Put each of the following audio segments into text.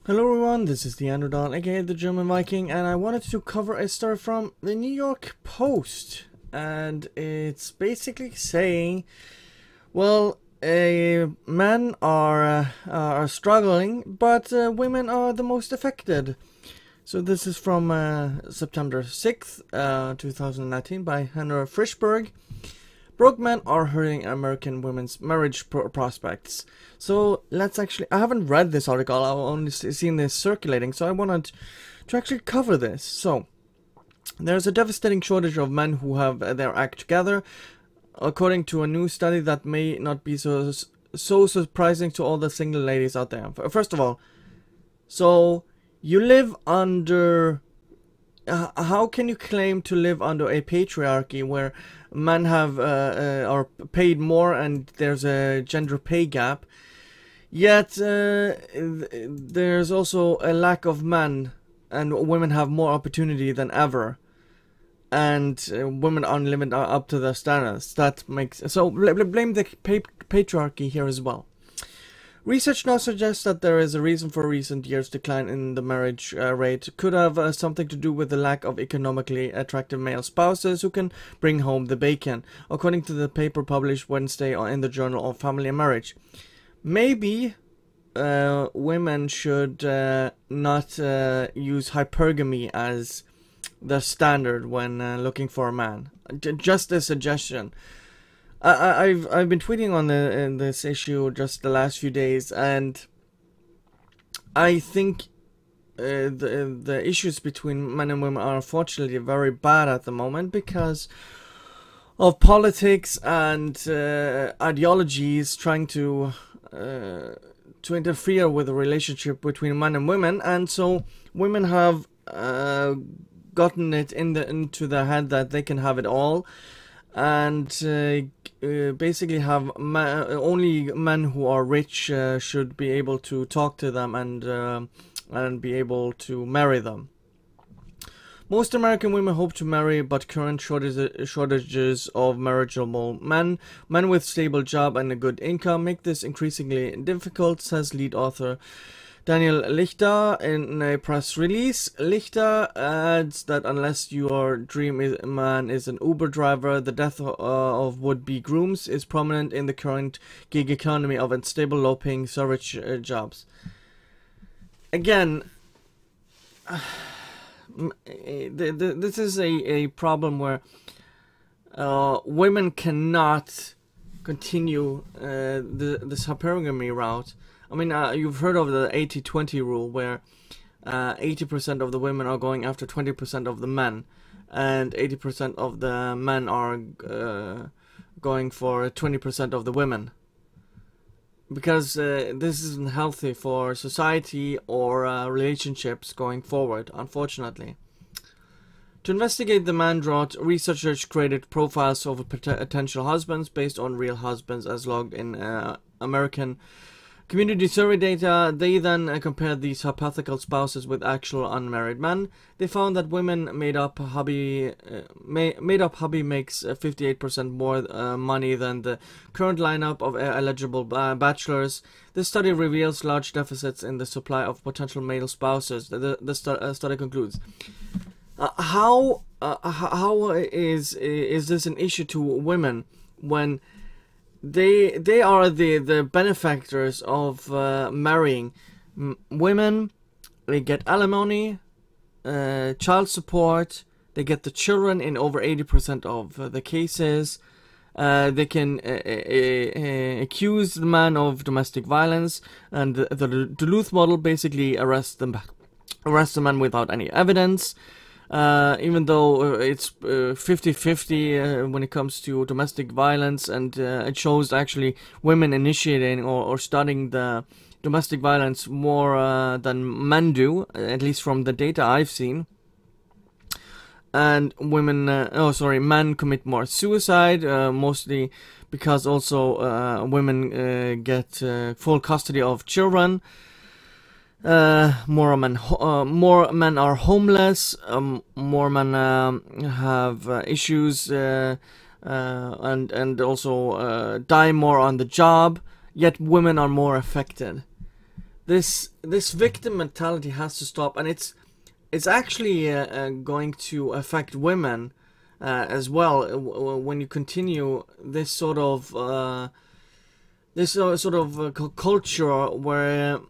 Hello everyone, this is the Androdon, aka the German Viking, and I wanted to cover a story from the New York Post. And it's basically saying, well, men are struggling, but women are the most affected. So this is from September 6th, 2019 by Henry Frischberg. Broke men are hurting American women's marriage prospects. So let's actually, I haven't read this article, I've only seen this circulating, so I wanted to actually cover this. So, there's a devastating shortage of men who have their act together, according to a new study that may not be so surprising to all the single ladies out there. First of all, so you live under... how can you claim to live under a patriarchy where men are paid more and there's a gender pay gap, yet there's also a lack of men and women have more opportunity than ever, and women aren't limited up to their standards? That makes so blame the patriarchy here as well. Research now suggests that there is a reason for recent years' decline in the marriage rate. Could have something to do with the lack of economically attractive male spouses who can bring home the bacon, according to the paper published Wednesday in the Journal of Family and Marriage. Maybe women should not use hypergamy as the standard when looking for a man. Just a suggestion. I've been tweeting on this issue just the last few days, and I think the issues between men and women are unfortunately very bad at the moment because of politics and ideologies trying to interfere with the relationship between men and women, and so women have gotten it into their head that they can have it all, and basically have only men who are rich should be able to talk to them and be able to marry them. Most American women hope to marry, but current shortages of marriageable men with stable job and a good income make this increasingly difficult, says lead author Daniel Lichter in a press release. Lichter adds that unless your dream man is an Uber driver, the death of would-be grooms is prominent in the current gig economy of unstable, low-paying service jobs. Again, this is a problem where women cannot continue this hypergamy route. I mean, you've heard of the 80-20 rule, where 80% of the women are going after 20% of the men, and 80% of the men are going for 20% of the women. Because this isn't healthy for society or relationships going forward, unfortunately. To investigate the man drought, researchers created profiles of potential husbands based on real husbands as logged in American community survey data. They then compared these hypothetical spouses with actual unmarried men. They found that women made up hubby makes 58% more money than the current lineup of eligible bachelors. This study reveals large deficits in the supply of potential male spouses. The study concludes. How is this an issue to women when they are the benefactors of marrying? Women, they get alimony, child support, they get the children in over 80% of the cases. They can accuse the man of domestic violence, and the Duluth model basically arrests the man without any evidence. Even though it's 50-50 when it comes to domestic violence, and it shows actually women initiating or studying the domestic violence more than men do, at least from the data I've seen. And men commit more suicide, mostly because also women get full custody of children. More men are homeless. More men have issues and also die more on the job. Yet women are more affected this victim mentality has to stop, and it's actually going to affect women as well when you continue this sort of culture where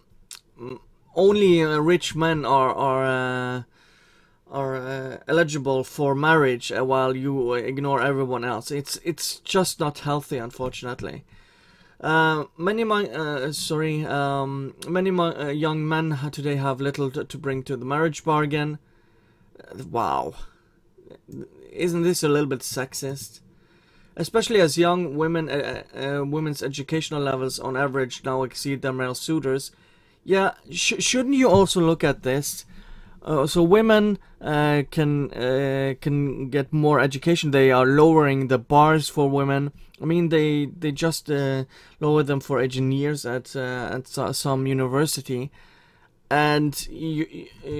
only rich men are eligible for marriage while you ignore everyone else. It's just not healthy, unfortunately. Many young men today have little to bring to the marriage bargain. Wow, isn't this a little bit sexist? Especially as young women, women's educational levels on average now exceed their male suitors. Yeah, shouldn't you also look at this? So women can get more education. They are lowering the bars for women. I mean, they just lower them for engineers at some university, and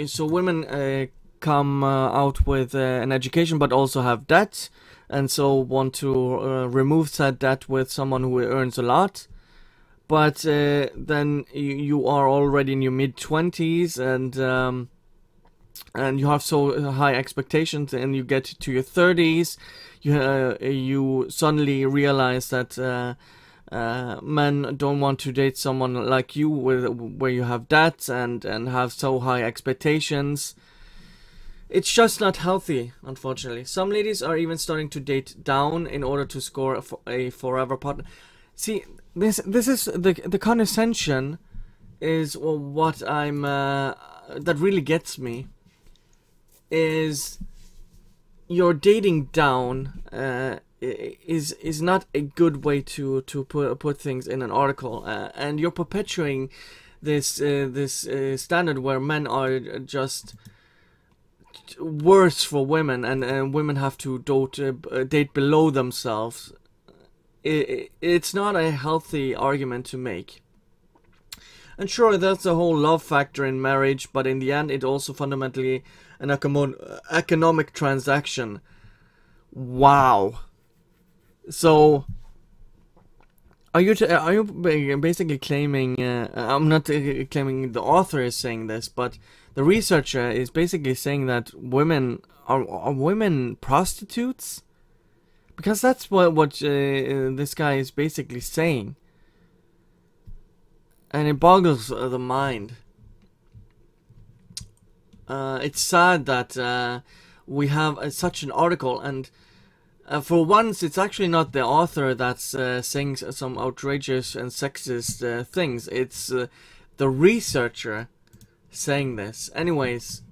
so women come out with an education, but also have debt, and so want to remove that debt with someone who earns a lot. But then you are already in your mid-20s, and you have so high expectations, and you get to your 30s, you suddenly realize that men don't want to date someone like you, where you have debts and have so high expectations. It's just not healthy, unfortunately. Some ladies are even starting to date down in order to score a forever partner. See, this is the condescension is what I'm that really gets me. Is your dating down is not a good way to put things in an article, and you're perpetuating this standard where men are just worse for women, and women have to date below themselves. It's not a healthy argument to make. And sure, there's a whole love factor in marriage, but in the end, it also fundamentally an economic transaction. Wow. So, are you basically claiming? I'm not claiming the author is saying this, but the researcher is basically saying that women are women prostitutes, because that's what this guy is basically saying, and it boggles the mind. It's sad that we have such an article, and for once it's actually not the author that's saying some outrageous and sexist things. It's the researcher saying this. Anyways,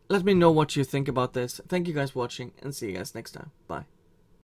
let me know what you think about this. Thank you guys for watching, and see you guys next time. Bye.